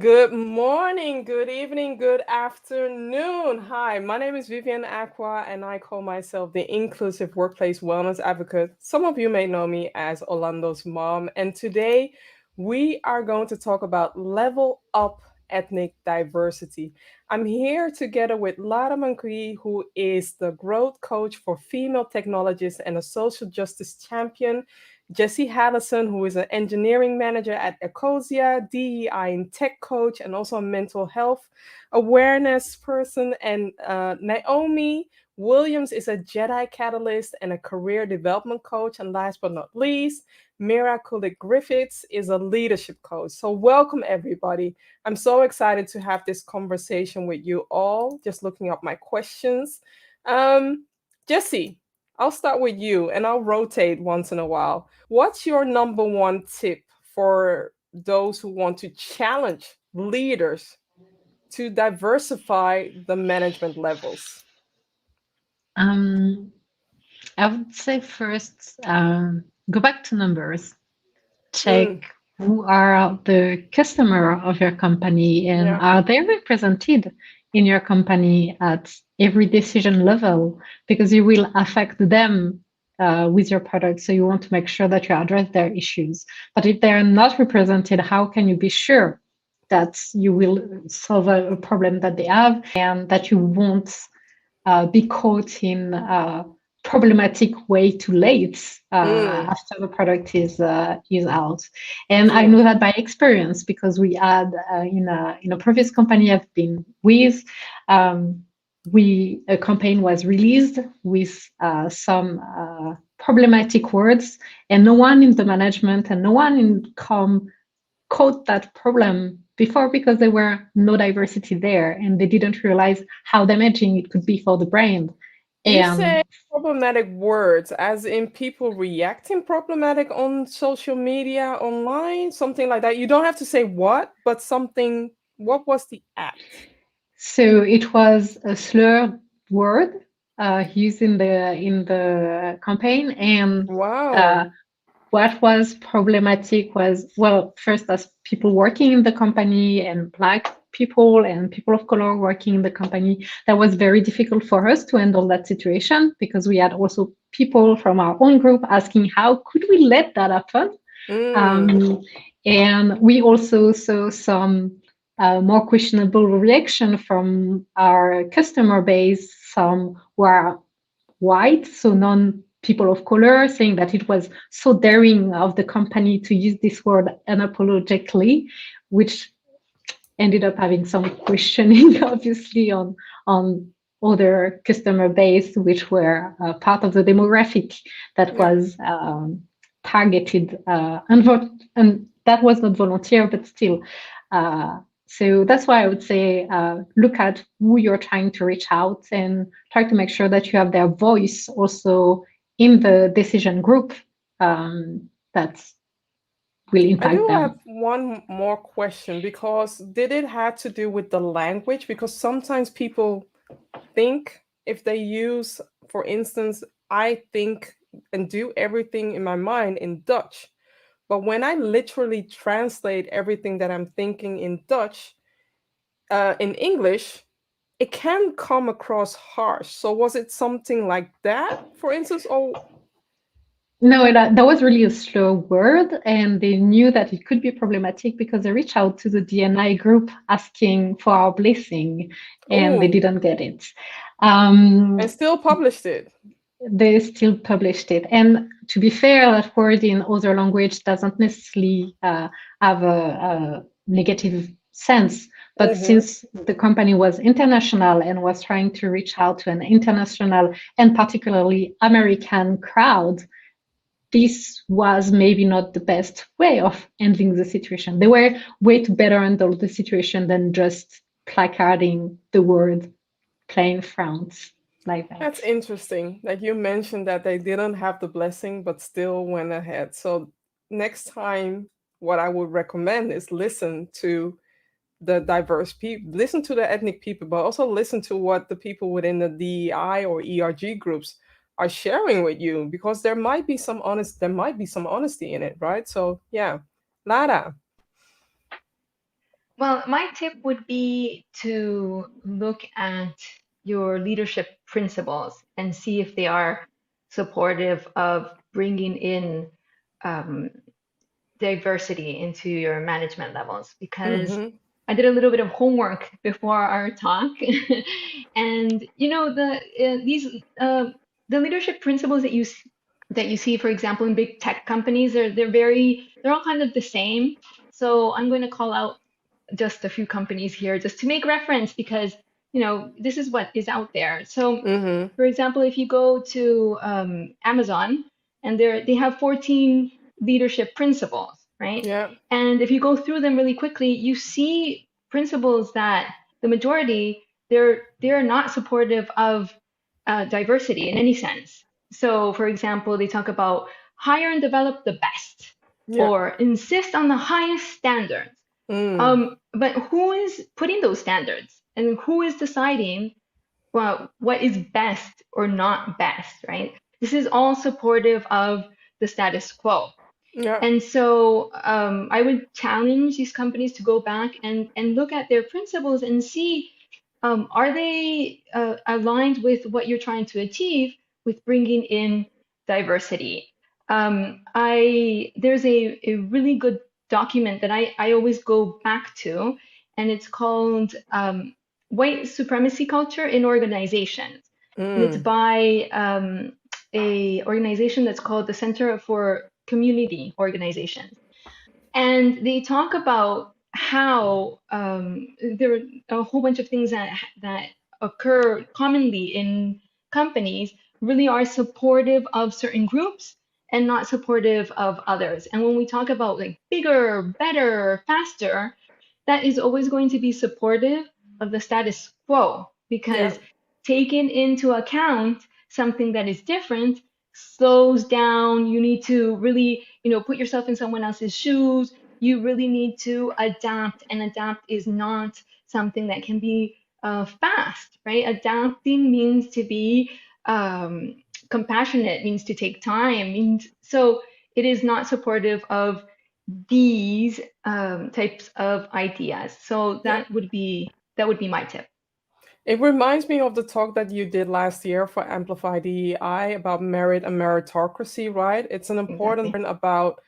Good morning, good evening, good afternoon. Hi, my name is Vivian Acquah, and I call myself the Inclusive Workplace Wellness Advocate. Some of you may know me as Orlando's mom, and today we are going to talk about level up ethnic diversity. I'm here together with Lara Manqui, who is the growth coach for female technologists and a social justice champion. Jessy Halison, who is an engineering manager at Ecosia, DEI and tech coach, and also a mental health awareness person. And Naomi Williams is a Jedi catalyst and a career development coach. And last but not least, Mira Culic Griffiths is a leadership coach. So, welcome everybody. I'm so excited to have this conversation with you all. Just looking up my questions. Um, Jessy, I'll start with you and I'll rotate once in a while. What's your number one tip for those who want to challenge leaders to diversify the management levels? Um, I would say first, go back to numbers. Mm, Check who are the customer of your company and yeah. are they represented in your company at every decision level because you will affect them with your product. So you want to make sure that you address their issues. But if they are not represented, how can you be sure that you will solve a problem that they have and that you won't be caught in a problematic way too late Mm, after the product is out. And I true. know that by experience because we had in a previous company I've been with. We a campaign was released with some problematic words, and no one in the management and no one in com caught that problem before because there were no diversity there and they didn't realize how damaging it could be for the brand. You say And problematic words, as in people reacting problematic on social media, online, something like that. You don't have to say what, but something. What was the act? so it was a slur word used in the campaign. And uh, Wow. what was problematic was, well, first, as people working in the company and Black people and people of color working in the company, that was very difficult for us to handle that situation because we had also people from our own group asking, how could we let that happen? Mm, Um, and we also saw some more questionable reaction from our customer base, some were white, so non people of color, saying that it was so daring of the company to use this word unapologetically, which ended up having some questioning, obviously, on other customer base, which were part of the demographic that yeah. was targeted, and that was not volunteer, but still. So that's why I would say look at who you're trying to reach out and try to make sure that you have their voice also in the decision group that will I impact do have them. one more question because did it have to do with the language? Because sometimes people think if they use, for instance, I think and do everything in my mind in Dutch. But when I literally translate everything that I'm thinking in Dutch, in English, it can come across harsh. So was it something like that, for instance? Oh, No, that was really a slow word, and they knew that it could be problematic because they reached out to the DNI group asking for our blessing, and they oh, didn't get it. Um, and still published it. they still published it. And to be fair, that word in other language doesn't necessarily have a negative sense. But Mm-hmm. since the company was international and was trying to reach out to an international and particularly American crowd, this was maybe not the best way of handling the situation. There were way to better handle the situation than just placarding the word plain France like that. That's interesting. Like you mentioned that they didn't have the blessing, but still went ahead. So next time, what I would recommend is listen to the diverse people, listen to the ethnic people, but also listen to what the people within the DEI or ERG groups are sharing with you, because there might be some honesty in it, right? So yeah, Lara. Well, my tip would be to look at your leadership principles and see if they are supportive of bringing in um, diversity into your management levels. Because Mm-hmm. I did a little bit of homework before our talk, and these the leadership principles that that you see, for example, in big tech companies, they're all kind of the same. So I'm going to call out just a few companies here just to make reference because this is what is out there. So, Mm-hmm. for example, if you go to Amazon and they have 14 leadership principles, right? Yeah. And if you go through them really quickly, you see principles that the majority they're not supportive of diversity in any sense. So, for example, they talk about hire and develop the best, Yeah. or insist on the highest standards. Mm. But who is putting those standards, and who is deciding what is best or not best, right? This is all supportive of the status quo. Yeah. And so I would challenge these companies to go back and look at their principles and see, are they aligned with what you're trying to achieve with bringing in diversity? There's a really good document that I always go back to, and it's called White Supremacy Culture in Organizations. And it's Mm. by a organization that's called the Center for Community Organizations. And they talk about how there are a whole bunch of things that occur commonly in companies really are supportive of certain groups and not supportive of others. And when we talk about like bigger, better, faster, that is always going to be supportive of the status quo Yeah. because taking into account something that is different slows down. You need to really, put yourself in someone else's shoes. You really need to adapt, and adapt is not something that can be fast, right? Adapting means to be compassionate, means to take time, means so it is not supportive of these types of ideas. So Yeah. that would be my tip. It reminds me of the talk that you did last year for Amplify DEI about merit and meritocracy, right? It's an important Exactly. about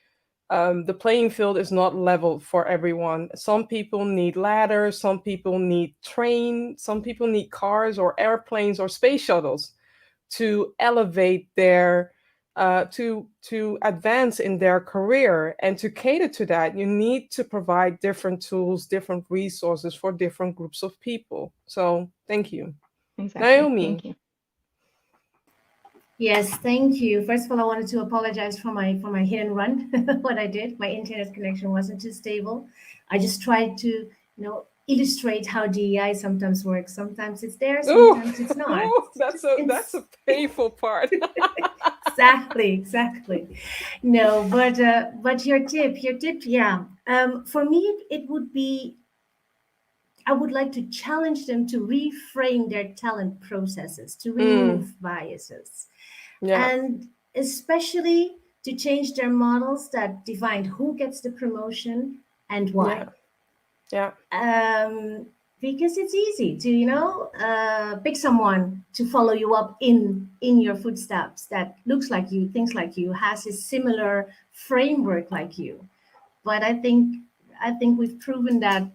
the playing field is not level for everyone. Some people need ladders, some people need train, some people need cars or airplanes or space shuttles to elevate their to advance in their career. And to cater to that, you need to provide different tools, different resources for different groups of people. So thank you. Exactly. Naomi. Thank you. Yes, thank you. First of all, I wanted to apologize for my hit and run. What I did, my internet connection wasn't too stable. I just tried to, illustrate how DEI sometimes works. Sometimes it's there, Oh, sometimes it's not. oh, that's It's a painful part. exactly, exactly. No, but your tip, yeah. For me, it would be I would like to challenge them to reframe their talent processes, to Mm, remove biases, yeah, and especially to change their models that define who gets the promotion and why. yeah, yeah, Um, because it's easy to, pick someone to follow you up in your footsteps that looks like you, thinks like you, has a similar framework like you. But I think we've proven that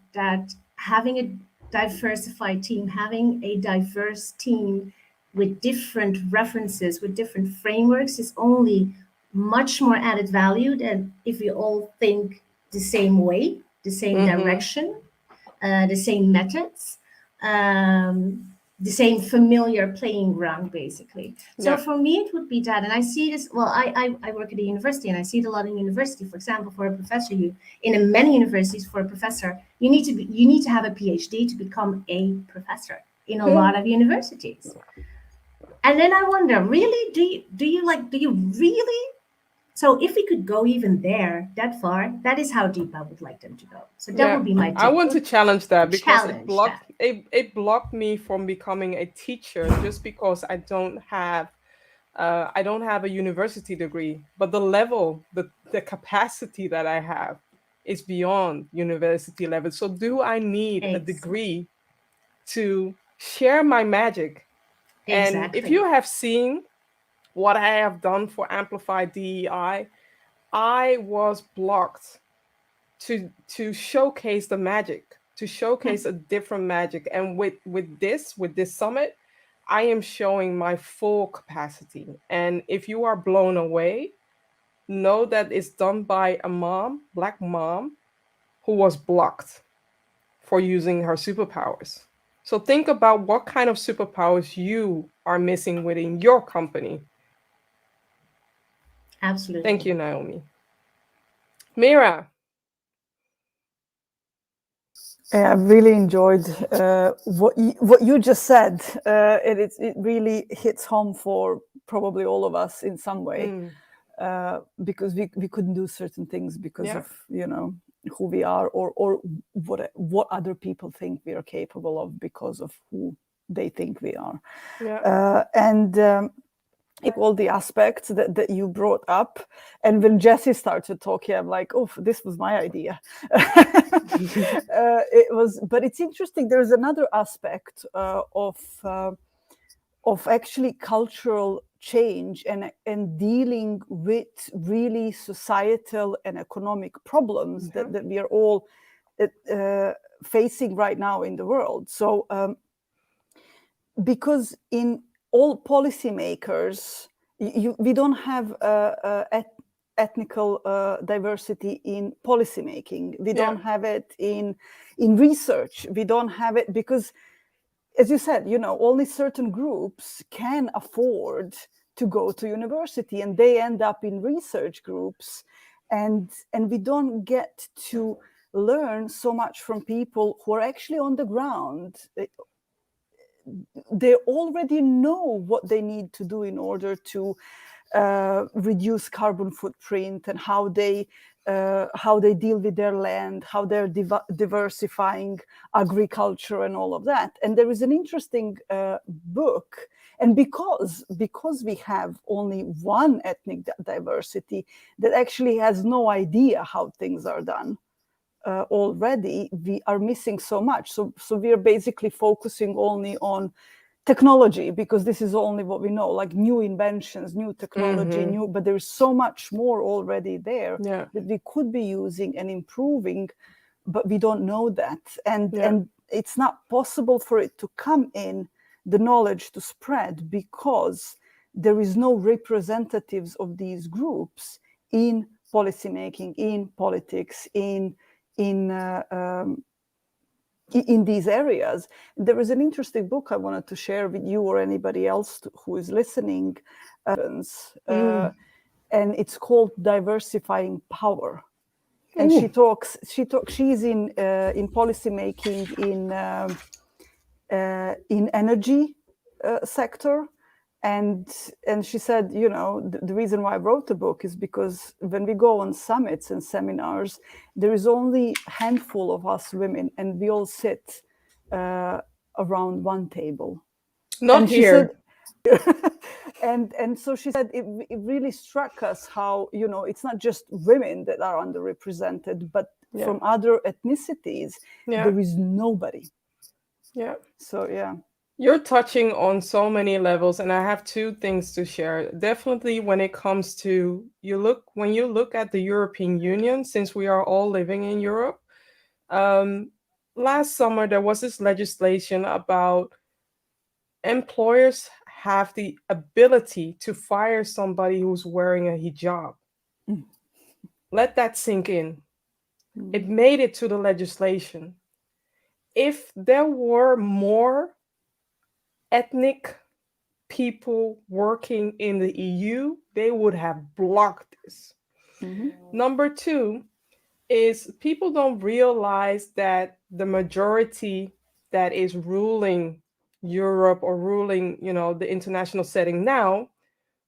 having a diversified team, having a diverse team with different references, with different frameworks, is only much more added value than if we all think the same way, the same mm-hmm, direction, the same methods, the same familiar playing ground, basically. So yeah, for me, it would be that. And I see this, well, I work at a university and I see it a lot in university. For example, for a professor, in many universities, for a professor, you need to have a PhD to become a professor in a lot of universities. And then I wonder, really, do you really so if we could go even there, that far, that is how deep I would like them to go. So that yeah. would be my I tip want to challenge to that because challenge that. it blocked me from becoming a teacher just because I don't have a university degree, but the level, the capacity that I have is beyond university level. So do I need a degree to share my magic? And if you have seen what I have done for Amplify DEI, I was blocked to showcase the magic, to showcase a different magic. And with this summit, I am showing my full capacity. And if you are blown away, know that it's done by a mom, Black mom, who was blocked for using her superpowers. So think about what kind of superpowers you are missing within your company. Absolutely. Thank you, Naomi. Mira. I really enjoyed what you just said. It really hits home for probably all of us in some way, because we couldn't do certain things because of who we are, or what other people think we are capable of because of who they think we are. All the aspects that you brought up, and when Jessy started talking, I'm like, oh, this was my idea. It was, but it's interesting. There's another aspect of actually cultural change and dealing with really societal and economic problems that we are all facing right now in the world. So because in all policymakers, we don't have ethnical diversity in policymaking. We don't have it in research. We don't have it because, as you said, only certain groups can afford to go to university, and they end up in research groups, and we don't get to learn so much from people who are actually on the ground. They already know what they need to do in order to reduce carbon footprint, and how they deal with their land, how they're diversifying agriculture and all of that. And there is an interesting book, and because we have only one ethnic diversity that actually has no idea how things are done already, we are missing so much. So we are basically focusing only on technology, because this is only what we know, like new inventions, new technology, but there's so much more already there that we could be using and improving, but we don't know that. And it's not possible for it to come in, the knowledge to spread, because there is no representatives of these groups in policymaking, in politics, in these areas. There is an interesting book I wanted to share with you or anybody else who is listening, and it's called Diversifying Power. And she's in policymaking in energy sector. And she said, the reason why I wrote the book is because when we go on summits and seminars, there is only a handful of us women, and we all sit around one table. Not and here. She said, and so she said, it really struck us how, it's not just women that are underrepresented, but from other ethnicities, there is nobody. So, You're touching on so many levels, and I have two things to share. Definitely when it comes to when you look at the European Union, since we are all living in Europe, last summer there was this legislation about employers have the ability to fire somebody who's wearing a hijab. Let that sink in. It made it to the legislation. If there were more ethnic people working in the EU, they would have blocked this. Number two is people don't realize that the majority that is ruling Europe or ruling, the international setting now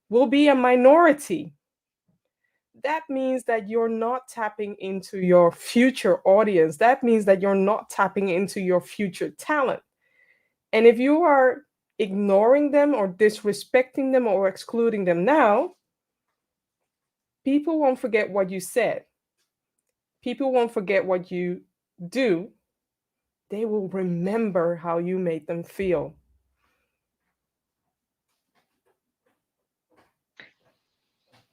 will be a minority. That means that you're not tapping into your future audience. That means that you're not tapping into your future talent. And if you are ignoring them or disrespecting them or excluding them now, people won't forget what you said. People won't forget what you do. They will remember how you made them feel.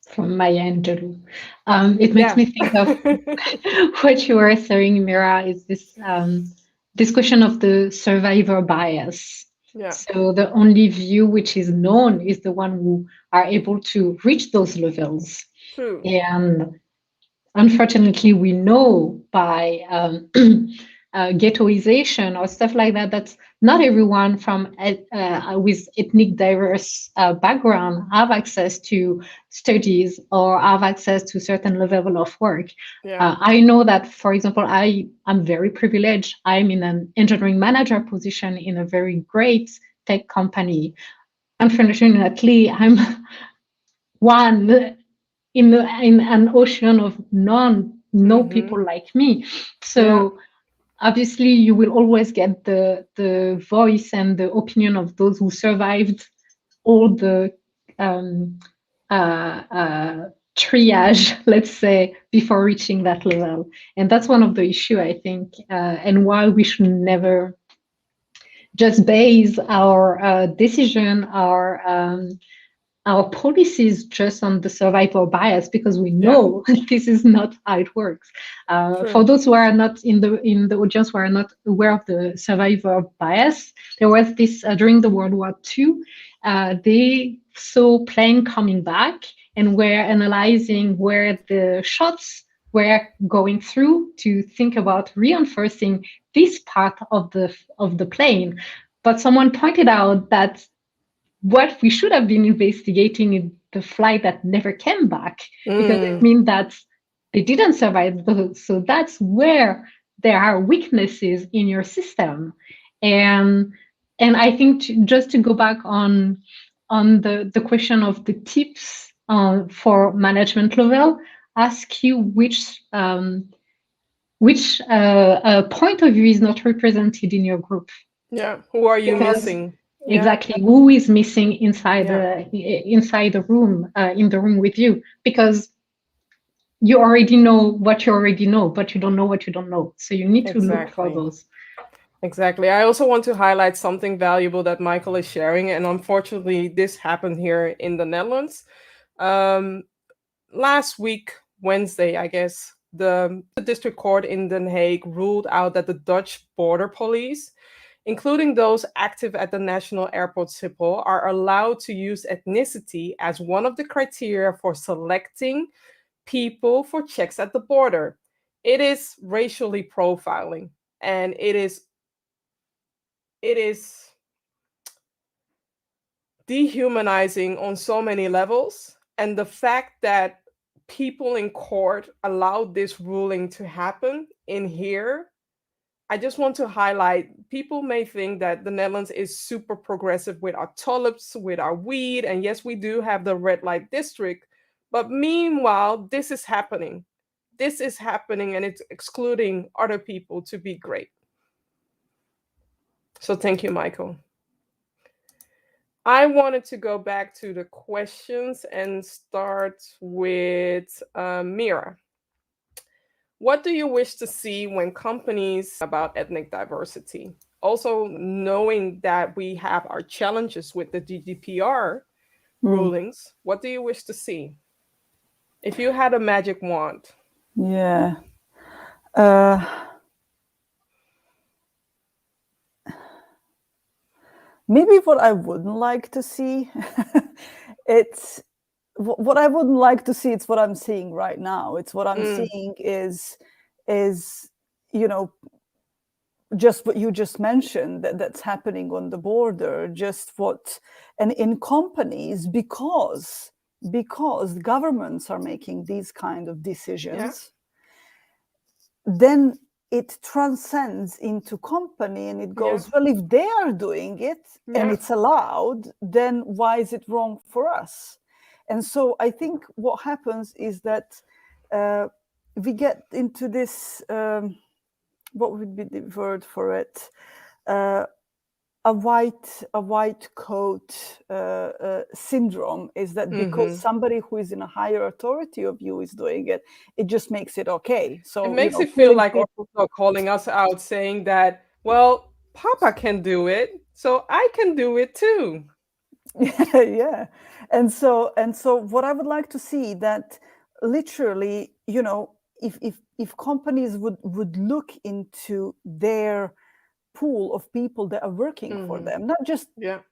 From my end, it makes Yeah. me think of what you were saying, Mira, is this question of the survivor bias. Yeah. So the only view which is known is the one who are able to reach those levels. True. And unfortunately, we know by ghettoization or stuff like that, that's not everyone from with ethnic diverse background have access to studies or have access to certain level of work. Yeah. I know that, for example, I'm very privileged. I'm in an engineering manager position in a very great tech company. Unfortunately, I'm one in an ocean of no people like me. So obviously you will always get the voice and the opinion of those who survived all the triage, let's say, before reaching that level. And that's one of the issue, I think, and why we should never just base our decision, our policies just on the survivor bias, because we know this is not how it works. For those who are not in the audience who are not aware of the survivor bias, there was this during the World War II. They saw plane coming back and were analyzing where the shots were going through to think about reinforcing this part of the plane. But someone pointed out that what we should have been investigating is the flight that never came back, because it means that they didn't survive. So that's where there are weaknesses in your system. And I think just to go back on the question of the tips for management level, ask you which point of view is not represented in your group. Yeah. Who are you missing? Exactly. Who is missing inside the room, in the room with you? Because you already know what you already know, but you don't know what you don't know. So you need to look for those. Exactly. I also want to highlight something valuable that Michael is sharing. And unfortunately, this happened here in the Netherlands. Last week, Wednesday, I guess, the district court in Den Haag ruled out that the Dutch border police, including those active at the National Airport Schiphol, are allowed to use ethnicity as one of the criteria for selecting people for checks at the border. It is racially profiling, and it is dehumanizing on so many levels. And the fact that people in court allowed this ruling to happen in here, I just want to highlight, people may think that the Netherlands is super progressive with our tulips, with our weed, and yes, we do have the red light district, but meanwhile, this is happening. This is happening, and it's excluding other people to be great. So thank you, Michael. I wanted to go back to the questions and start with Mira. What do you wish to see when companies about ethnic diversity? Also, knowing that we have our challenges with the GDPR rulings, what do you wish to see? If you had a magic wand. Yeah. Maybe what I wouldn't like to see, it's what I wouldn't like to see. It's what I'm seeing right now. It's what I'm seeing is you know, just what you just mentioned, that's happening on the border. Just what, and in companies, because governments are making these kind of decisions, then it transcends into company, and it goes, well, if they are doing it and it's allowed, then why is it wrong for us? And so I think what happens is that we get into this, what would be the word for it? a white coat syndrome, is that because somebody who is in a higher authority of you is doing it, it just makes it okay. So it makes it feel like also calling us out, saying that, well, Papa can do it, so I can do it too. Yeah. And so what I would like to see, that literally, if companies would look into their pool of people that are working for them, not just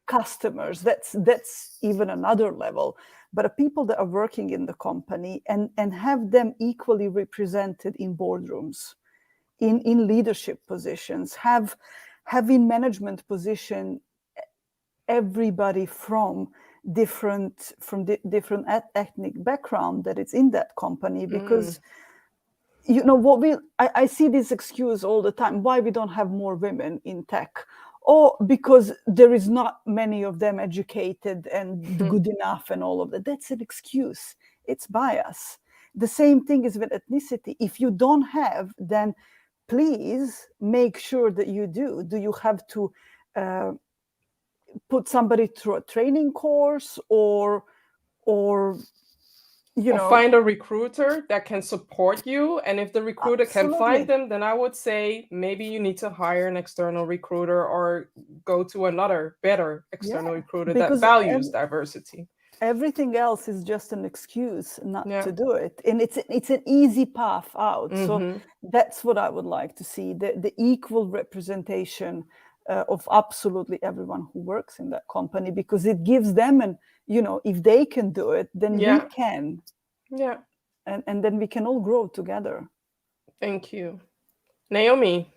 customers, that's even another level, but people that are working in the company, and have them equally represented in boardrooms, in leadership positions, have in management position everybody from different ethnic background that is in that company. Because I see this excuse all the time, why we don't have more women in tech, or because there is not many of them educated and good enough and all of that. That's an excuse. It's bias. The same thing is with ethnicity. If you don't have, then please make sure that you do. Do you have to put somebody through a training course, or find a recruiter that can support you? And if the recruiter can find them, then I would say maybe you need to hire an external recruiter, or go to another better external recruiter that values diversity. Everything else is just an excuse not to do it, and it's an easy path out. So that's what I would like to see, the equal representation of absolutely everyone who works in that company, because it gives them, and if they can do it, then we can. Yeah. And then we can all grow together. Thank you. Naomi.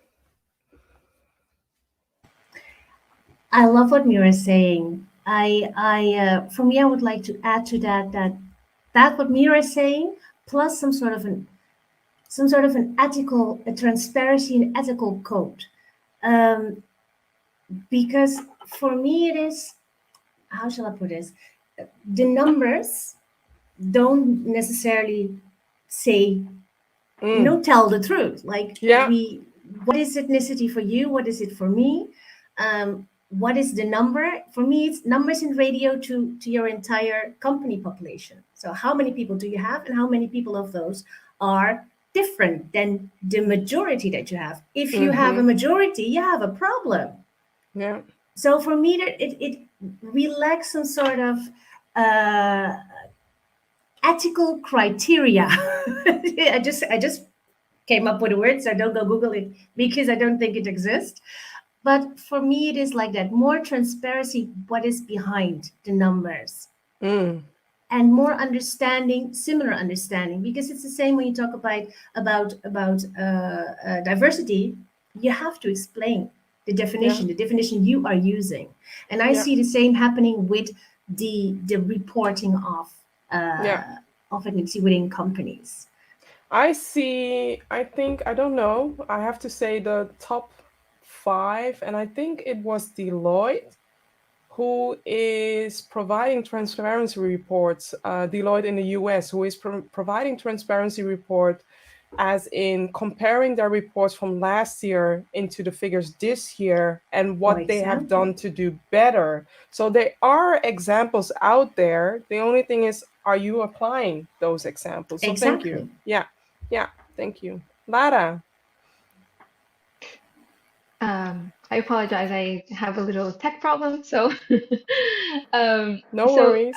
I love what Mira is saying. For me, I would like to add to that what Mira is saying, plus some sort of an ethical, a transparency and ethical code. Because for me, it is, how shall I put this? The numbers don't necessarily say, tell the truth. Like, what is ethnicity for you? What is it for me? What is the number? For me, it's numbers in radio to your entire company population. So how many people do you have, and how many people of those are different than the majority that you have? If you have a majority, you have a problem. Yeah. So for me, it lacks some sort of ethical criteria. I just came up with a word, so don't go Google it, because I don't think it exists. But for me, it is like that. More transparency, what is behind the numbers. And more understanding, similar understanding, because it's the same when you talk about diversity. You have to explain the definition you are using. And I see the same happening with the reporting of ethnicity within companies. I don't know, I have to say the top 5, and I think it was Deloitte who is providing transparency reports, Deloitte in the US, who is providing transparency report, as in comparing their reports from last year into the figures this year, and what they have done to do better. So there are examples out there. The only thing is, are you applying those examples? So thank you. Yeah, thank you. Lara. I apologize. I have a little tech problem. So, no worries.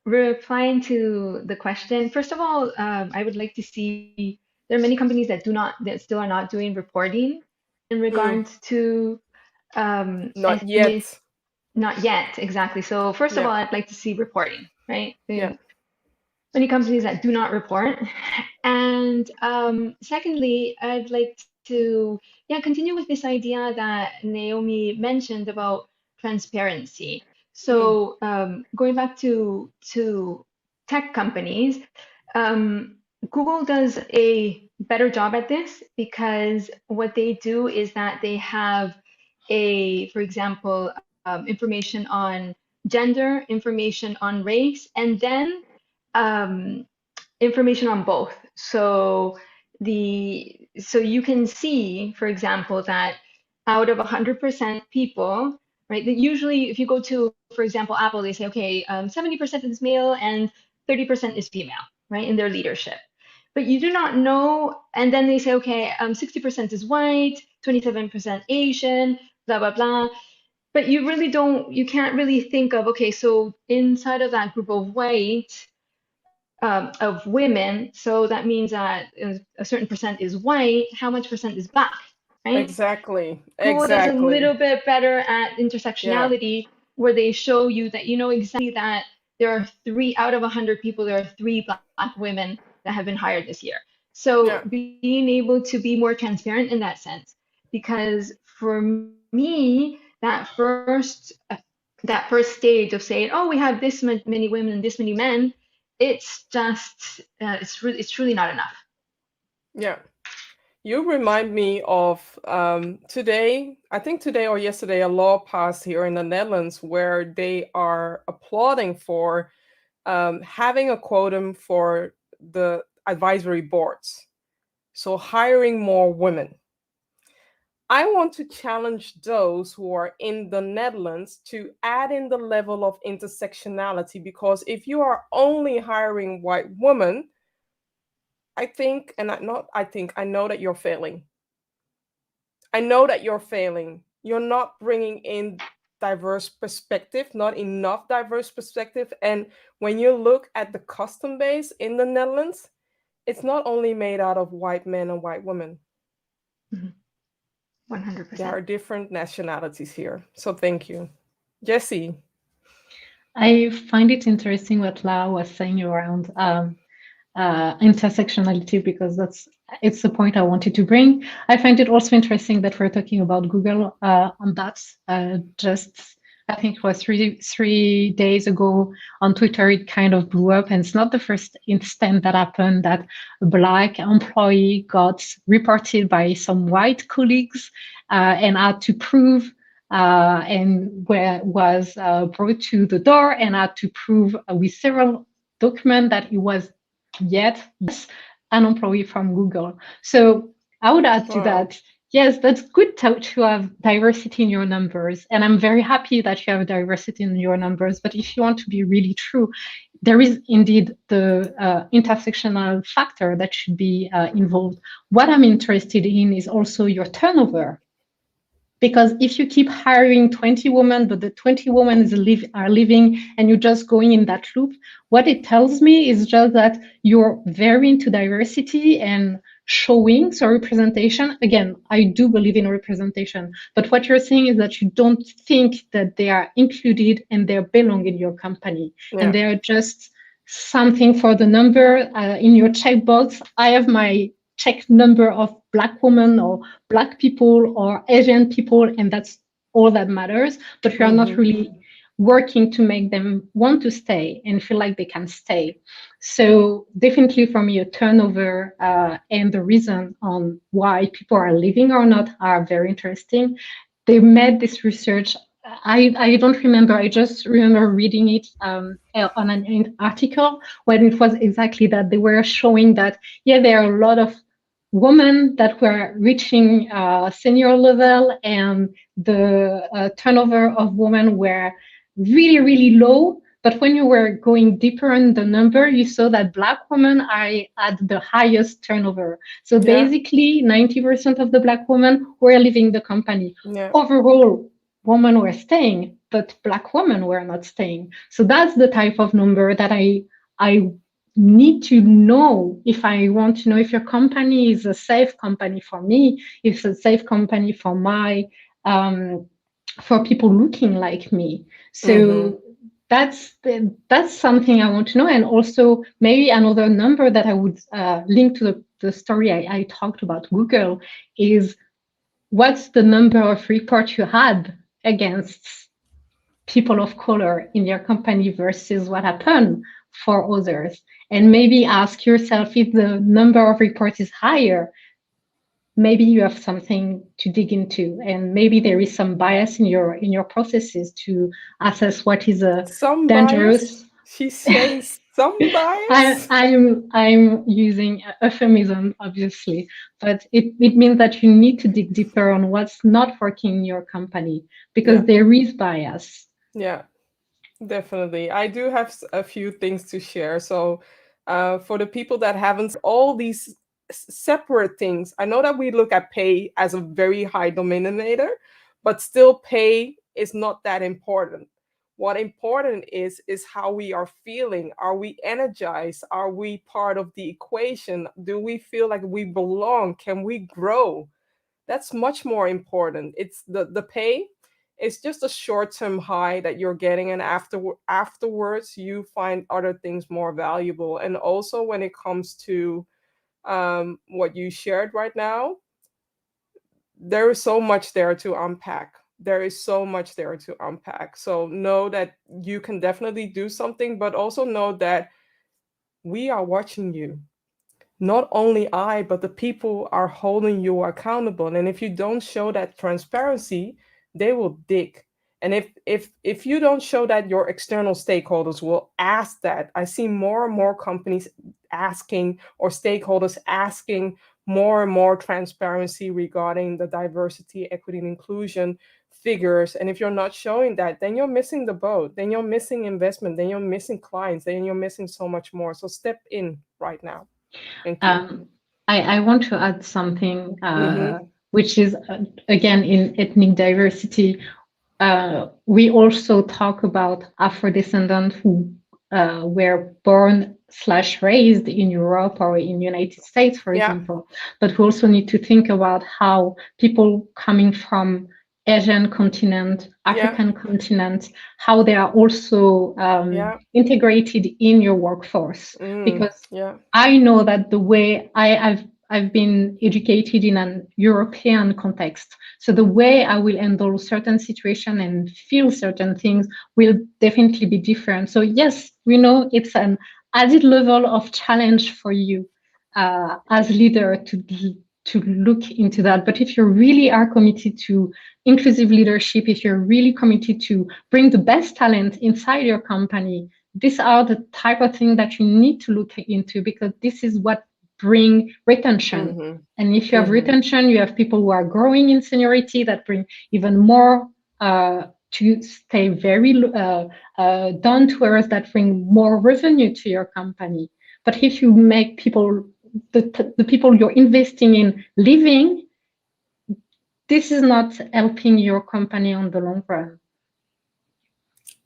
Replying to the question, first of all, I would like to see, there are many companies that still are not doing reporting in regards to not yet. Not yet, exactly. So first of all, I'd like to see reporting, right? Many companies that do not report. And secondly, I'd like to continue with this idea that Naomi mentioned about transparency. So going back to tech companies, Google does a better job at this, because what they do is that they have for example, information on gender, information on race, and then information on both. So you can see, for example, that out of 100% people, right? That usually, if you go to, for example, Apple, they say, okay, 70% is male and 30% is female, right, in their leadership. But you do not know, and then they say, okay, 60% is white, 27% Asian, blah, blah, blah. But you really don't, you can't really think of, okay, so inside of that group of white, of women, so that means that a certain percent is white, how much percent is black, right? Exactly. Google does a Exactly. little bit better at Yeah. intersectionality, where they show you that you know exactly that there are 3 out of 100 people, there are 3 black women that have been hired this year. So Yeah. being able to be more transparent in that sense, because for me, that first stage of saying, oh, we have this many women and this many men, it's just it's truly not enough. Yeah. You remind me of today, I think today or yesterday, a law passed here in the Netherlands where they are applauding for having a quorum for the advisory boards. So hiring more women. I want to challenge those who are in the Netherlands to add in the level of intersectionality, because if you are only hiring white women, I think, and I know that you're failing. I know that you're failing. You're not bringing in diverse perspective, not enough diverse perspective. And when you look at the custom base in the Netherlands, it's not only made out of white men and white women. 100%. There are different nationalities here. So thank you. Jessy. I find it interesting what Lara was saying around intersectionality, because it's the point I wanted to bring. I find it also interesting that we're talking about Google on that. Just I think it was three days ago on Twitter, it kind of blew up, and it's not the first instance that happened that a Black employee got reported by some white colleagues and had to prove and was brought to the door and had to prove with several documents that he was yet an employee from Google. So I would add to that, yes, that's good to have diversity in your numbers. And I'm very happy that you have diversity in your numbers. But if you want to be really true, there is indeed the intersectional factor that should be involved. What I'm interested in is also your turnover. Because if you keep hiring 20 women, but the 20 women are leaving and you're just going in that loop, what it tells me is just that you're very into diversity and showing, so representation. Again, I do believe in representation, but what you're saying is that you don't think that they are included and they belong in your company. Yeah. And they are just something for the number in your checkbox. I have my check number of Black women or Black people or Asian people, and that's all that matters. But we are not really working to make them want to stay and feel like they can stay. So definitely for me, a turnover and the reason on why people are leaving or not are very interesting. They made this research. I don't remember. I just remember reading it on an article when it was exactly that. They were showing that, yeah, there are a lot of women that were reaching senior level, and the turnover of women were really, really low. But when you were going deeper in the number, you saw that Black women had the highest turnover. So basically, 90% of the Black women were leaving the company. Yeah. Overall, women were staying, but Black women were not staying. So that's the type of number that I need to know if I want to know if your company is a safe company for me, if it's a safe company for my for people looking like me. So that's something I want to know. And also maybe another number that I would link to the story I talked about Google is, what's the number of reports you had against people of color in your company versus what happened for others? And maybe ask yourself, if the number of reports is higher, maybe you have something to dig into, and maybe there is some bias in your processes to assess what is a dangerous She's saying some bias. I'm using euphemism, obviously, but it means that you need to dig deeper on what's not working in your company, because Yeah. there is bias. Yeah, definitely. I do have a few things to share. So, for the people that haven't all these separate things, I know that we look at pay as a very high denominator, but still pay is not that important. What important is how we are feeling. Are we energized? Are we part of the equation? Do we feel like we belong? Can we grow? That's much more important. It's the pay is just a short-term high that you're getting, and afterwards you find other things more valuable. And also when it comes to what you shared right now, there is so much there to unpack. There is so much there to unpack. So know that you can definitely do something, but also know that we are watching you. Not only I, but the people are holding you accountable. And if you don't show that transparency, they will dig. And if you don't show that, your external stakeholders will ask that. I see more and more companies asking, or stakeholders asking, more and more transparency regarding the diversity, equity, and inclusion figures. And if you're not showing that, then you're missing the boat. Then you're missing investment. Then you're missing clients. Then you're missing so much more. So step in right now. Thank you. I want to add something, Mm-hmm. which is, again, in ethnic diversity. We also talk about Afro-descendants who were born/raised in Europe or in United States, for Yeah. example. But we also need to think about how people coming from Asian continent, African continent, how they are also Yeah. integrated in your workforce. Because Yeah. I know that the way I've been educated in an European context. So the way I will handle certain situation and feel certain things will definitely be different. So yes, we know it's an added level of challenge for you as leader to look into that. But if you really are committed to inclusive leadership, if you're really committed to bring the best talent inside your company, these are the type of thing that you need to look into, because this is what bring retention. Mm-hmm. And if you have retention, you have people who are growing in seniority that bring even more to stay very down to earth, that bring more revenue to your company. But if you make people, the people you're investing in leaving, this is not helping your company on the long run.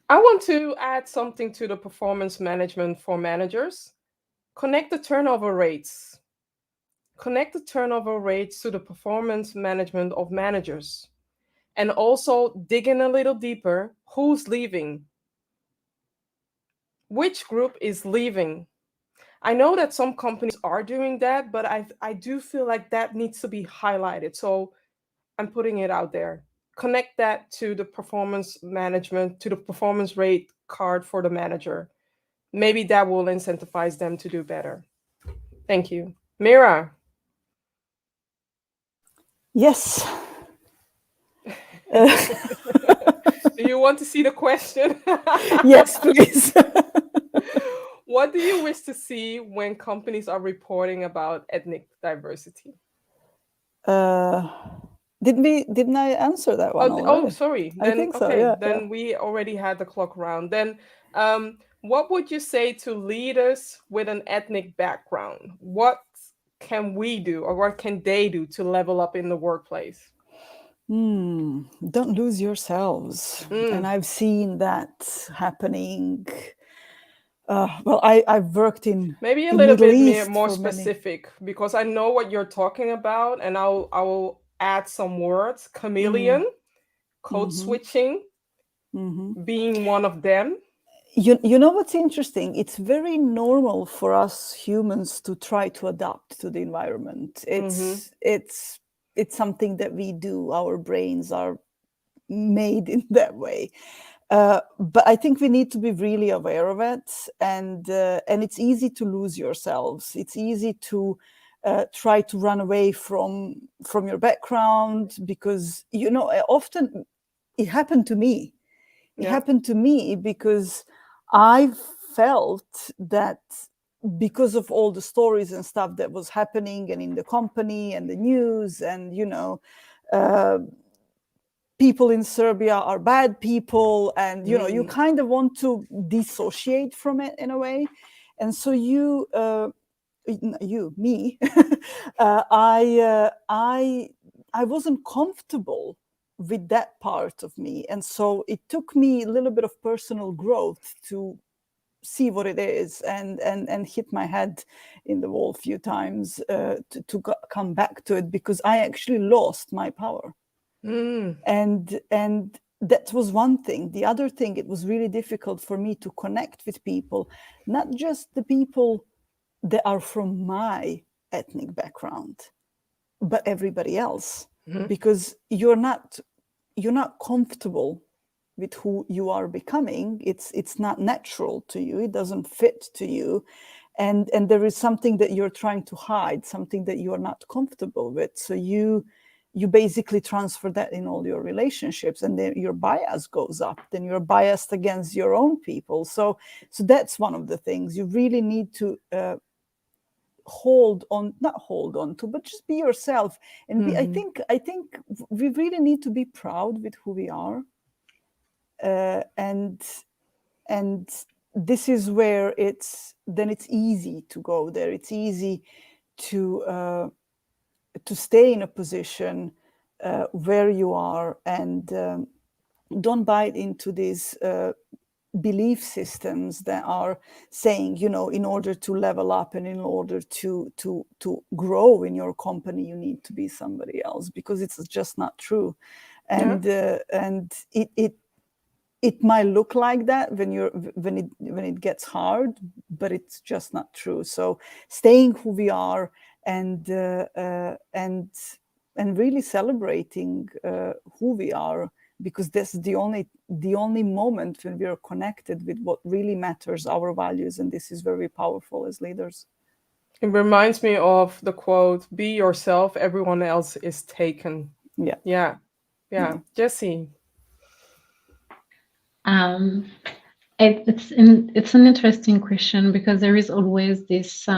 I want to add something to the performance management for managers. Connect the turnover rates. Connect the turnover rates to the performance management of managers. And also dig in a little deeper. Who's leaving? Which group is leaving? I know that some companies are doing that, but I do feel like that needs to be highlighted. So I'm putting it out there. Connect that to the performance management, to the performance rate card for the manager. Maybe that will incentivize them to do better. Thank you. Mira. Yes. Do you want to see the question? Yes, please. What do you wish to see when companies are reporting about ethnic diversity? Didn't I answer that one already? Sorry. I Then think so. okay. Yeah. Then we already had the clock round. Then, what would you say to leaders with an ethnic background? What can we do, or what can they do to level up in the workplace? Don't lose yourselves. And I've seen that happening. Well, I've worked in Maybe a the little Middle bit East more for many. specific, because I know what you're talking about, and I will add some words. Chameleon, code switching, being one of them. You know what's interesting? It's very normal for us humans to try to adapt to the environment. It's something that we do. Our brains are made in that way. But I think we need to be really aware of it, and it's easy to lose yourselves. It's easy to try to run away from your background, because often it happened to me. It happened to me because I felt that because of all the stories and stuff that was happening and in the company and the news and, people in Serbia are bad people, and you kind of want to dissociate from it in a way. And so me, I wasn't comfortable with that part of me, and so it took me a little bit of personal growth to see what it is and hit my head in the wall a few times to come back to it, because I actually lost my power. And that was one thing. The other thing, it was really difficult for me to connect with people, not just the people that are from my ethnic background, but everybody else, because you're not comfortable with who you are becoming. It's not natural to you. It doesn't fit to you. And there is something that you're trying to hide, something that you are not comfortable with. So you basically transfer that in all your relationships, and then your bias goes up. Then you're biased against your own people. So that's one of the things you really need to not hold on to, but just be yourself. And I think we really need to be proud with who we are. And this is where it's easy to go there. It's easy to stay in a position where you are, and don't bite into these belief systems that are saying, in order to level up and in order to grow in your company, you need to be somebody else, because it's just not true. And it might look like that when it gets hard, but it's just not true. So staying who we are and really celebrating who we are, because that's the only moment when we are connected with what really matters, our values, and this is very powerful as leaders. It reminds me of the quote, "Be yourself, everyone else is taken." Yeah. Jessy. It's an interesting question, because there is always this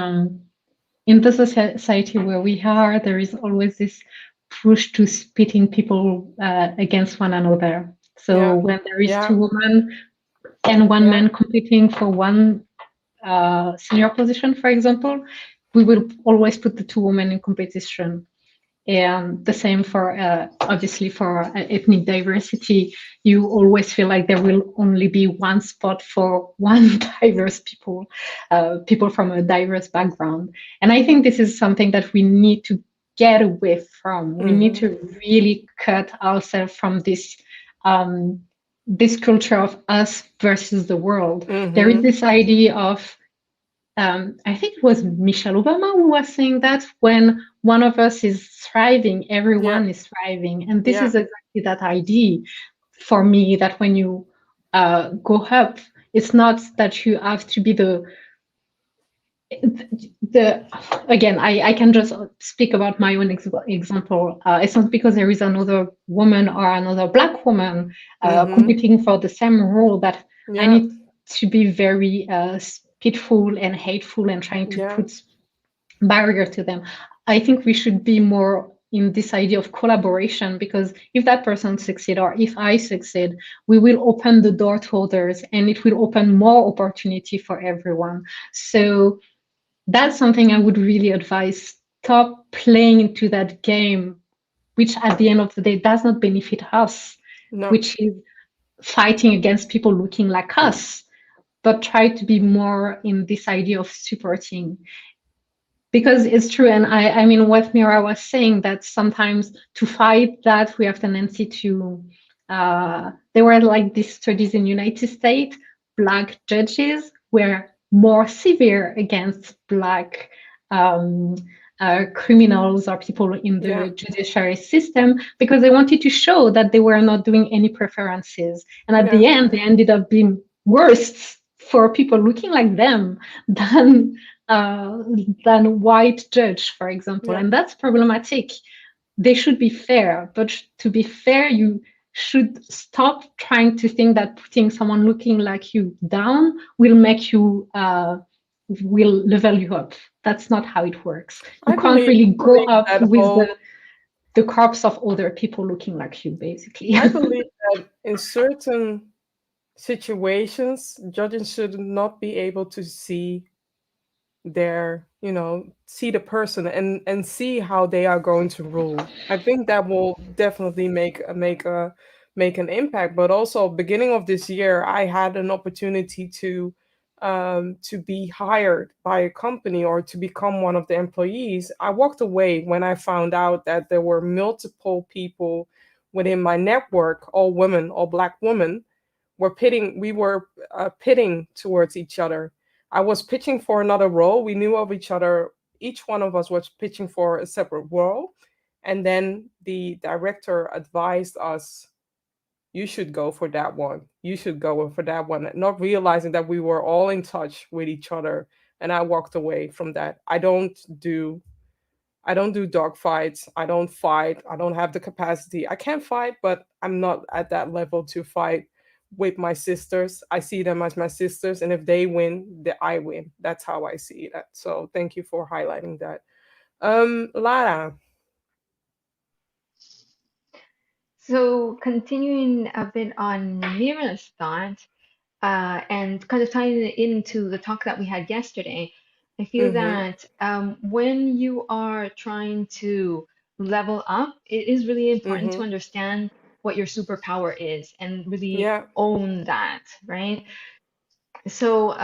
in the society where we are, there is always this push to pitting people against one another. So when there is two women and one man competing for one senior position, for example, we will always put the two women in competition. And the same for obviously for ethnic diversity. You always feel like there will only be one spot for one diverse people from a diverse background. And I think this is something that we need to get away from. We need to really cut ourselves from this culture of us versus the world. There is this idea of I think it was Michelle Obama who was saying that when one of us is thriving, everyone is thriving. And this is exactly that idea for me, that when you go up, it's not that you have to be again, I can just speak about my own example. It's not because there is another woman or another Black woman competing for the same role that I need to be very spiteful and hateful and trying to put barrier to them. I think we should be more in this idea of collaboration, because if that person succeeds or if I succeed, we will open the door to others, and it will open more opportunity for everyone. So that's something I would really advise. Stop playing into that game, which at the end of the day does not benefit us, which is fighting against people looking like us, but try to be more in this idea of supporting. Because it's true, and I mean what Mira was saying, that sometimes to fight that we have tendency to, there were like these studies in United States, Black judges were more severe against Black criminals or people in the judiciary system, because they wanted to show that they were not doing any preferences. And at the end, they ended up being worse for people looking like them than white judge, for example. And that's problematic. They should be fair, but to be fair, you should stop trying to think that putting someone looking like you down will make you will level you up. That's not how it works. You can't really go up with the corpse of other people looking like you, basically. I believe that in certain situations, judges should not be able to see see the person and see how they are going to rule. I think that will definitely make an impact. But also, beginning of this year, I had an opportunity to be hired by a company or to become one of the employees. I walked away when I found out that there were multiple people within my network, all women, all Black women, we were pitting towards each other. I was pitching for another role. We knew of each other. Each one of us was pitching for a separate role. And then the director advised us, you should go for that one. You should go for that one. Not realizing that we were all in touch with each other. And I walked away from that. I don't do dog fights. I don't fight. I don't have the capacity. I can fight, but I'm not at that level to fight with my sisters. I see them as my sisters, and if they win, I win. That's how I see that. So thank you for highlighting that. Lara. So continuing a bit on Mira's thought, and kind of tying it into the talk that we had yesterday, I feel Mm-hmm. that when you are trying to level up, it is really important to Mm-hmm. understand what your superpower is and really Yeah. own that, right? So,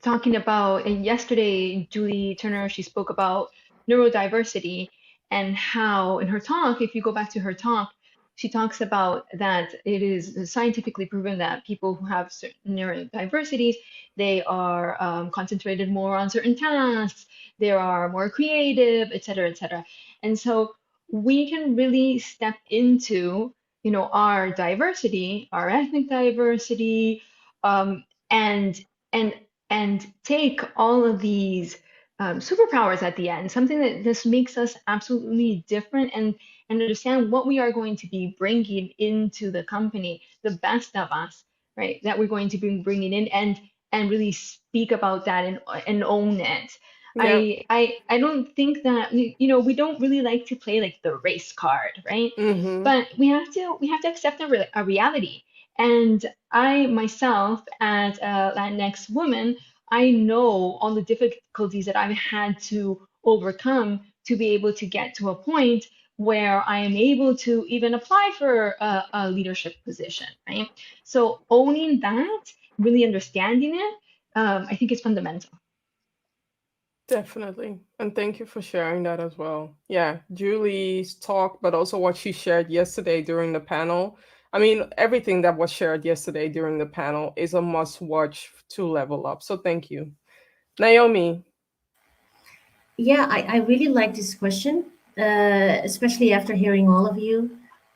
talking about yesterday, Julie Turner, she spoke about neurodiversity and how, in her talk, if you go back to her talk, she talks about that it is scientifically proven that people who have certain neurodiversities, they are concentrated more on certain tasks, they are more creative, et cetera, et cetera. And so we can really step into, our diversity, our ethnic diversity, um, and and and take all of these superpowers at the end, something that just makes us absolutely different, and understand what we are going to be bringing into the company, the best of us, right? That we're going to be bringing in, and really speak about that and own it. Yeah. I don't think that we don't really like to play like the race card, right? Mm-hmm. But we have to accept a reality. And I myself, as a Latinx woman, I know all the difficulties that I've had to overcome to be able to get to a point where I am able to even apply for a leadership position, right? So owning that, really understanding it, I think is fundamental. Definitely. And thank you for sharing that as well. Yeah, Julie's talk, but also what she shared yesterday during the panel. I mean, everything that was shared yesterday during the panel is a must watch to level up. So thank you. Naomi. Yeah, I really like this question, especially after hearing all of you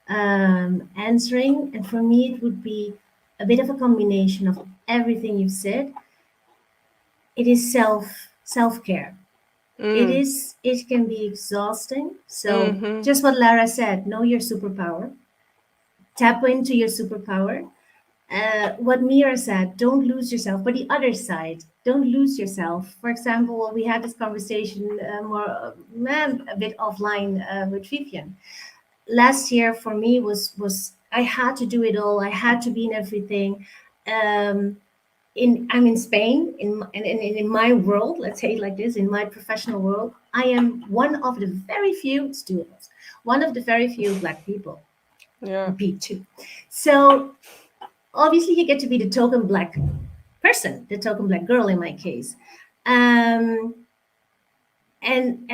answering. And for me, it would be a bit of a combination of everything you've said. It is self-care. Mm. It can be exhausting. So Mm-hmm. just what Lara said, know your superpower, tap into your superpower. What Mira said, don't lose yourself. But the other side, don't lose yourself. For example, we had this conversation a bit offline with Vivian. Last year for me was I had to do it all. I had to be in everything. I'm in Spain in my world. Let's say it like this. In my professional world, I am one of the very few students, one of the very few Black people. Yeah. Repeat too. So obviously you get to be the token Black person, the token Black girl in my case. Um, and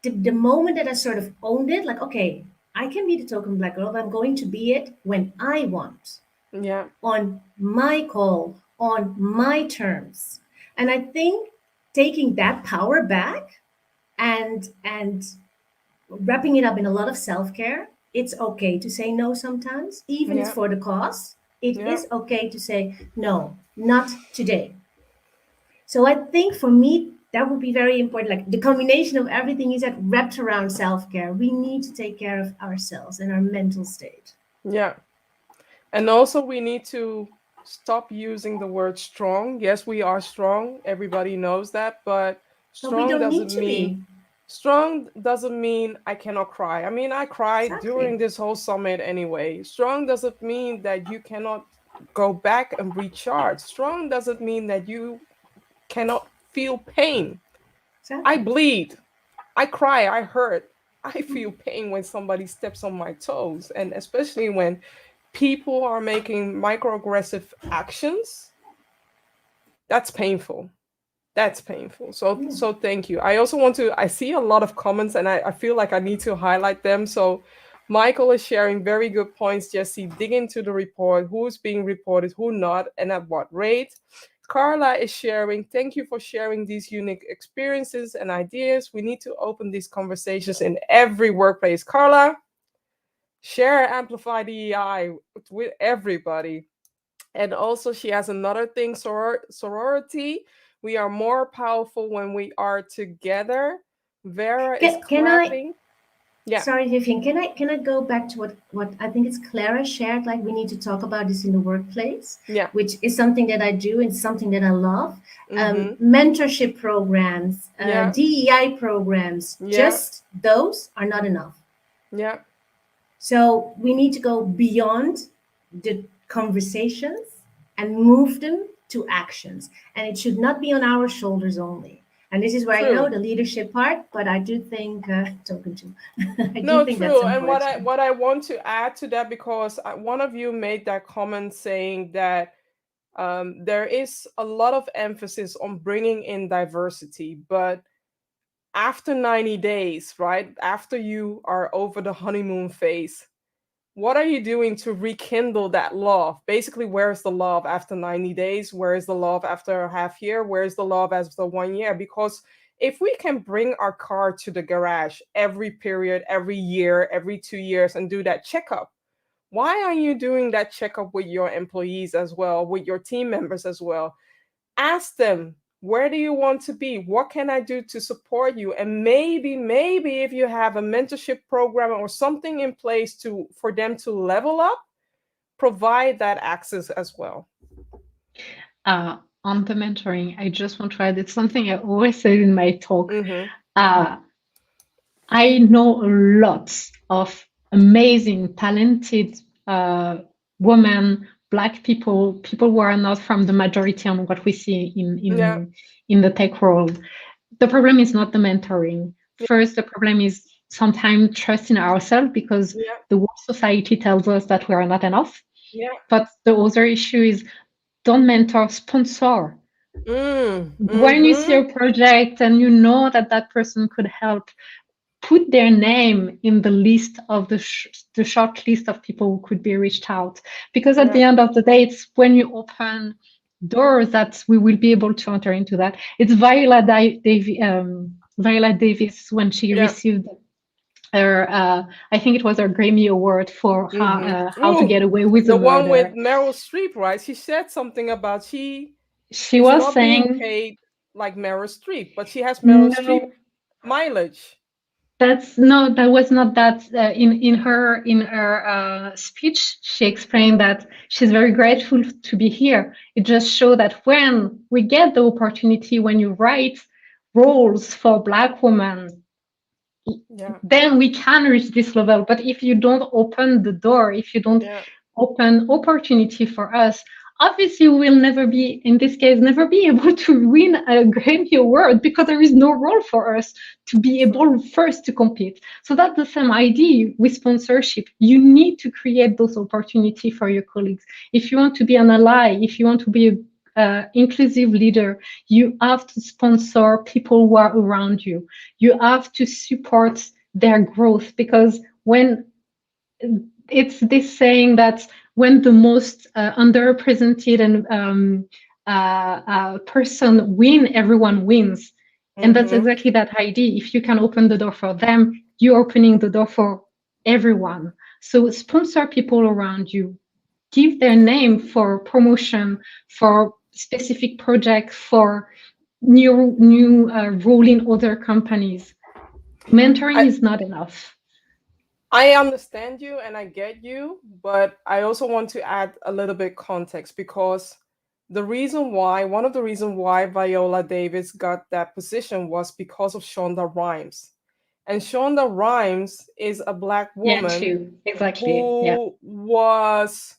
the moment that I sort of owned it, like, okay, I can be the token Black girl, but I'm going to be it when I want, Yeah. on my call, on my terms. And I think taking that power back and wrapping it up in a lot of self-care, it's okay to say no sometimes, even it's Yeah. for the cause. It Yeah. is okay to say no, not today. So I think for me, that would be very important. Like the combination of everything is that wrapped around self care. We need to take care of ourselves and our mental state. Yeah. And also, we need to stop using the word strong. Yes, we are strong. Everybody knows that. But But we don't need to be. strong doesn't mean I cannot cry. I mean, I cried during Exactly. this whole summit anyway. Strong doesn't mean that you cannot go back and recharge. Strong doesn't mean that you cannot feel pain. I Exactly. bleed. I cry. I hurt. I feel pain when somebody steps on my toes. And especially when people are making microaggressive actions, that's painful. That's painful. So thank you. I also want to, I see a lot of comments and I feel like I need to highlight them. So Michael is sharing very good points, Jessy. Dig into the report, who's being reported, who not, and at what rate. Carla is sharing, thank you for sharing these unique experiences and ideas. We need to open these conversations in every workplace. Carla, share Amplify DEI with everybody. And also, she has another thing, sorority. We are more powerful when we are together. Vera is Can I? clapping. Yeah, Sorry, Vivian. Can I go back to what I think it's Clara shared? Like we need to talk about this in the workplace, yeah. which is something that I do and something that I love. Mm-hmm. Mentorship programs, Yeah, DEI programs, yeah, just those are not enough. yeah. So we need to go beyond the conversations and move them to actions. And it should not be on our shoulders only. And this is where I know True. the leadership part, but I do think talking to, I do No, think that's true. And important. what I want to add to that, because one of you made that comment saying that there is a lot of emphasis on bringing in diversity, but after 90 days, right? After you are over the honeymoon phase, what are you doing to rekindle that love? Basically, where's the love after 90 days? Where is the love after a half year? Where's the love after 1 year? Because if we can bring our car to the garage every period, every year, every 2 years, and do that checkup, why are you doing that checkup with your employees as well, with your team members as well? Ask them, where do you want to be? What can I do to support you? And maybe if you have a mentorship program or something in place to for them to level up, provide that access as well. On the mentoring, I just want to add, it's something I always say in my talk. Mm-hmm. I know lots of amazing, talented women, Black people, people who are not from the majority on what we see Yeah. in the tech world. The problem is not the mentoring. First, the problem is sometimes trust in ourselves because Yeah. the whole society tells us that we are not enough. Yeah. But the other issue is don't mentor, sponsor. When you see Mm-hmm. a project and you know that that person could help, put their name in the list of the short list of people who could be reached out. Because at the Yeah. end of the day, it's when you open doors that we will be able to enter into that. It's Viola Davis when she Yeah. received her, I think it was her Grammy Award for Mm-hmm. How to Ooh, Get Away with the the one with Murder. Meryl Streep, right? She said something about she She is was not being saying, paid like Meryl Streep, but she has Meryl Streep no, mileage. that was not that. In her speech, she explained that she's very grateful to be here. It just shows that when we get the opportunity, when you write roles for Black women, Yeah. then we can reach this level. But if you don't open the door, if you don't Yeah. open opportunity for us, obviously we will never be, in this case, never be able to win a Grammy Award because there is no role for us to be True. able first to compete. So that's the same idea with sponsorship. You need to create those opportunities for your colleagues. If you want to be an ally, if you want to be a inclusive leader, you have to sponsor people who are around you. You have to support their growth, because when it's this saying that when the most underrepresented and person win, everyone wins. And that's Mm-hmm. exactly that idea. If you can open the door for them, you're opening the door for everyone. So sponsor people around you, give their name for promotion, for specific projects, for new role in other companies. Mentoring I, is not enough. I understand you and I get you, but I also want to add a little bit context because one of the reasons why Viola Davis got that position was because of Shonda Rhimes. And Shonda Rhimes is a Black Yeah, woman true. Exactly. Yeah. who was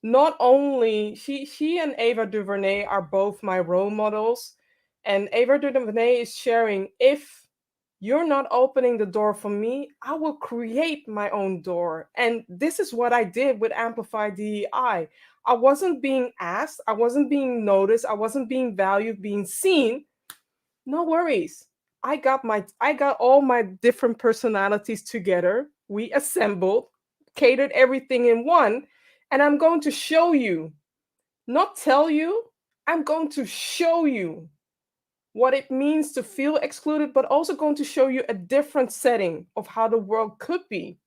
not only she and Ava DuVernay are both my role models, and Ava DuVernay is sharing, if you're not opening the door for me, I will create my own door. And this is what I did with Amplify DEI. I wasn't being asked, I wasn't being noticed, I wasn't being valued, being seen. No worries. I got all my different personalities together. We assembled, catered everything in one, and I'm going to show you, not tell you, I'm going to show you what it means to feel excluded, but also going to show you a different setting of how the world could be.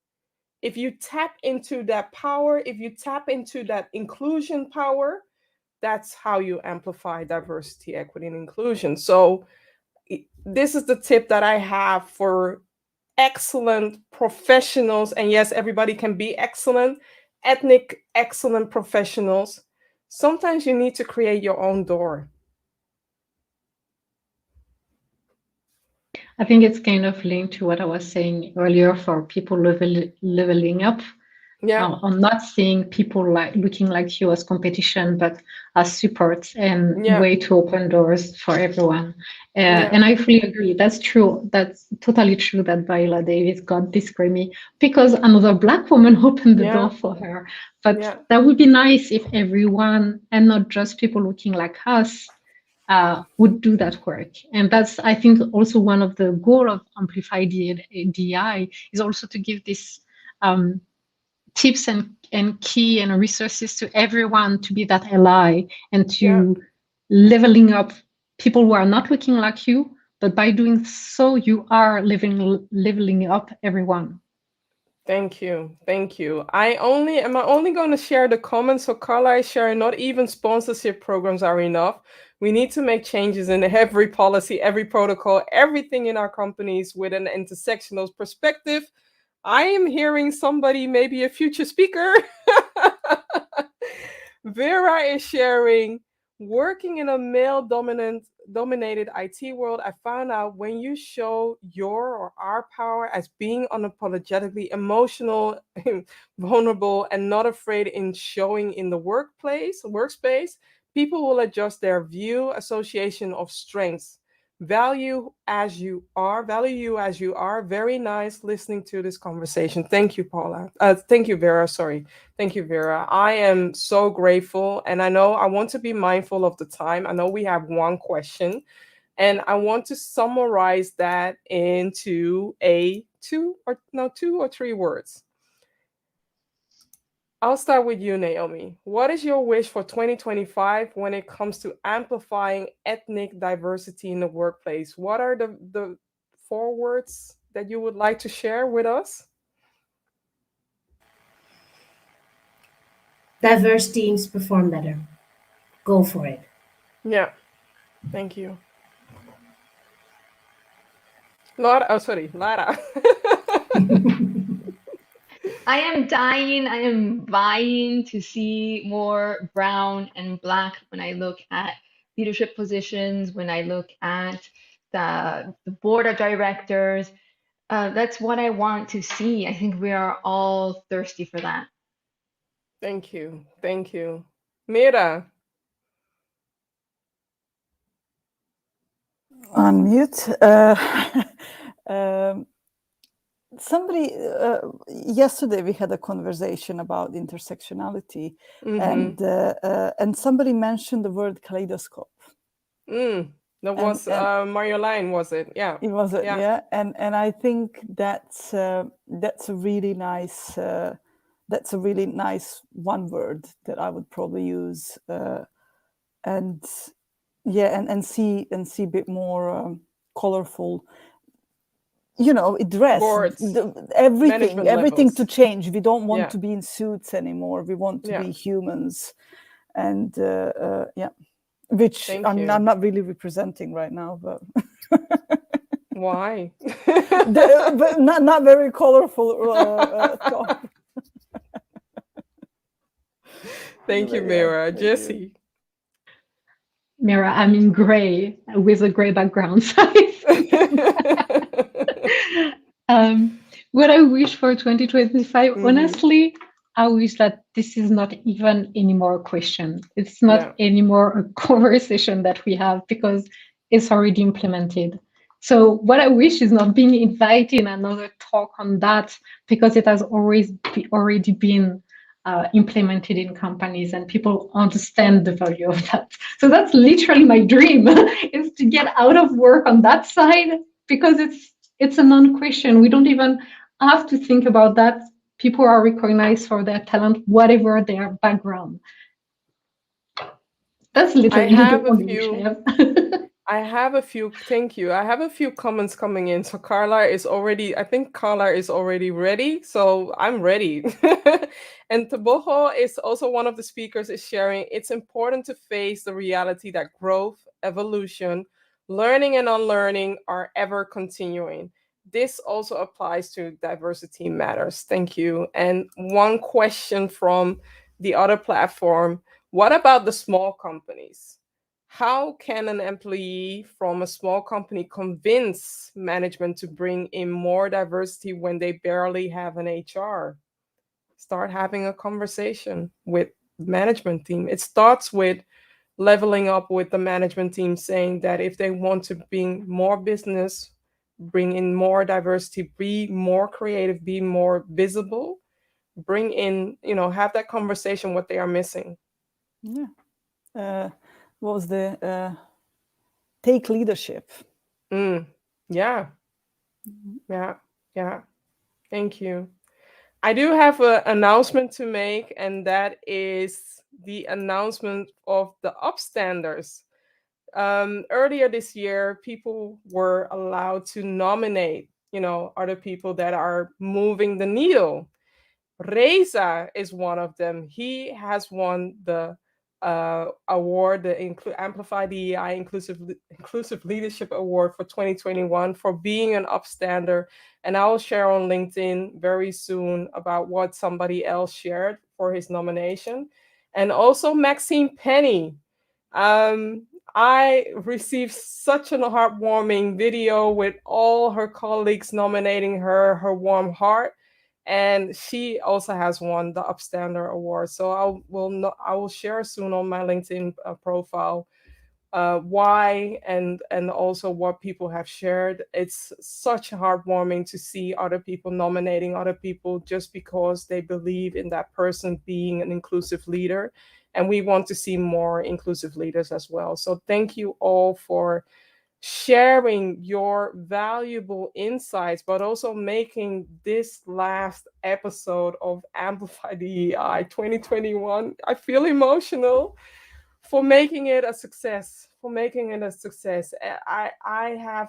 If you tap into that power, if you tap into that inclusion power, that's how you amplify diversity, equity, and inclusion. So, this is the tip that I have for excellent professionals. And yes, everybody can be excellent, ethnic, excellent professionals. Sometimes you need to create your own door. I think it's kind of linked to what I was saying earlier for people leveling up. Yeah. I'm not seeing people like looking like you as competition, but as support and Yeah. way to open doors for everyone. Yeah. And I fully agree. That's true. That's totally true that Viola Davis got this Grammy because another Black woman opened the Yeah. door for her. But Yeah. that would be nice if everyone, and not just people looking like us, would do that work. And that's, I think, also one of the goal of Amplify DI is also to give this tips and key and resources to everyone to be that ally and to Yeah. leveling up people who are not looking like you, but by doing so you are leveling up everyone. Thank you. Thank you. I only going to share the comments. So Carla is sharing, not even sponsorship programs are enough. We need to make changes in every policy, every protocol, everything in our companies with an intersectional perspective. I am hearing somebody, maybe a future speaker. Vera is sharing, working in a male dominated IT world, I found out when you show your or our power as being unapologetically emotional, vulnerable, and not afraid in showing in the workspace, people will adjust their view, association of strengths. Value you as you are. Very nice listening to this conversation. Thank you, Paula. Thank you, Vera. Sorry. Thank you, Vera. I am so grateful. And I know I want to be mindful of the time. I know we have one question, and I want to summarize that into two or three words. I'll start with you, Naomi. What is your wish for 2025 when it comes to amplifying ethnic diversity in the workplace? What are the four words that you would like to share with us? Diverse teams perform better. Go for it. Yeah, thank you. Lara, oh, sorry, Lara. I am dying, I am vying to see more brown and black when I look at leadership positions, when I look at the board of directors. That's what I want to see. I think we are all thirsty for that. Thank you. Thank you. Mira. Unmute. Um, somebody yesterday we had a conversation about intersectionality, and somebody mentioned the word kaleidoscope. That was Marjolein, was it? Yeah. It was yeah. And I think that's a really nice one word that I would probably use, and see a bit more colorful, dress, boards, everything to change. We don't want Yeah. to be in suits anymore. We want to Yeah. be humans, and which Thank I'm you. not really representing right now, but Why? But not very colorful top. Thank you, Yeah, Mira. thank you. Jessy. Mira, I'm in gray with a gray background. What I wish for 2025, honestly, I wish that this is not even anymore a question. It's not anymore a conversation that we have, because it's already implemented. So what I wish is not being invited in another talk on that, because it has already been implemented in companies and people understand the value of that. So that's literally my dream, is to get out of work on that side, because it's a non-question. We don't even have to think about that. People are recognized for their talent, whatever their background. That's literally the only wish I have. Thank you. I have a few comments coming in. So I think Carla is already ready. So I'm ready. And Taboho is also one of the speakers, is sharing, it's important to face the reality that growth, evolution, learning and unlearning are ever continuing. This also applies to diversity matters. Thank you. And one question from the other platform, what about the small companies? How can an employee from a small company convince management to bring in more diversity when they barely have an HR? Start having a conversation with the management team. It starts with leveling up with the management team, saying that if they want to bring more business, bring in more diversity, be more creative, be more visible, bring in, have that conversation what they are missing. Yeah. What was the take leadership? Yeah. Thank you. I do have an announcement to make, and that is the announcement of the upstanders. Earlier this year, people were allowed to nominate, other people that are moving the needle. Reza is one of them. He has won the award, the Amplify DEI Inclusive Leadership Award for 2021 for being an upstander. And I will share on LinkedIn very soon about what somebody else shared for his nomination. And also Maxine Penny. I received such a heartwarming video with all her colleagues nominating her warm heart. And she also has won the Upstander Award. So I will share soon on my LinkedIn profile why and also what people have shared. It's such heartwarming to see other people nominating other people just because they believe in that person being an inclusive leader. And we want to see more inclusive leaders as well. So thank you all for sharing your valuable insights, but also making this last episode of Amplify DEI 2021. I feel emotional for making it a success. I have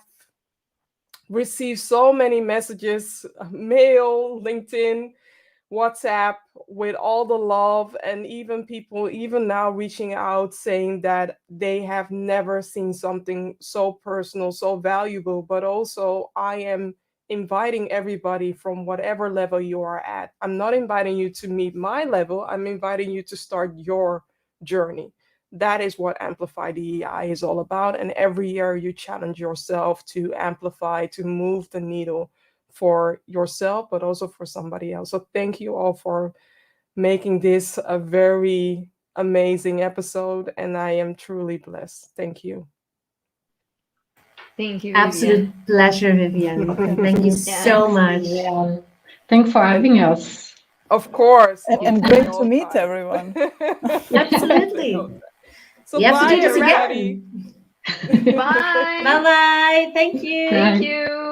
received so many messages, mail, LinkedIn, WhatsApp, with all the love, and even people even now reaching out saying that they have never seen something so personal, so valuable. But also I am inviting everybody from whatever level you are at. I'm not inviting you to meet my level. I'm inviting you to start your journey. That is what Amplify DEI is all about. And every year you challenge yourself to amplify, to move the needle for yourself, but also for somebody else. So thank you all for making this a very amazing episode. And I am truly blessed. Thank you. Thank you, Absolute Vivian. pleasure, Vivian. Thank you so much. Yeah. Thanks for having us. Of course. And great to meet everyone. Absolutely. So you have bye, to do this everybody. again. Bye. Bye-bye. Thank you. Thank you.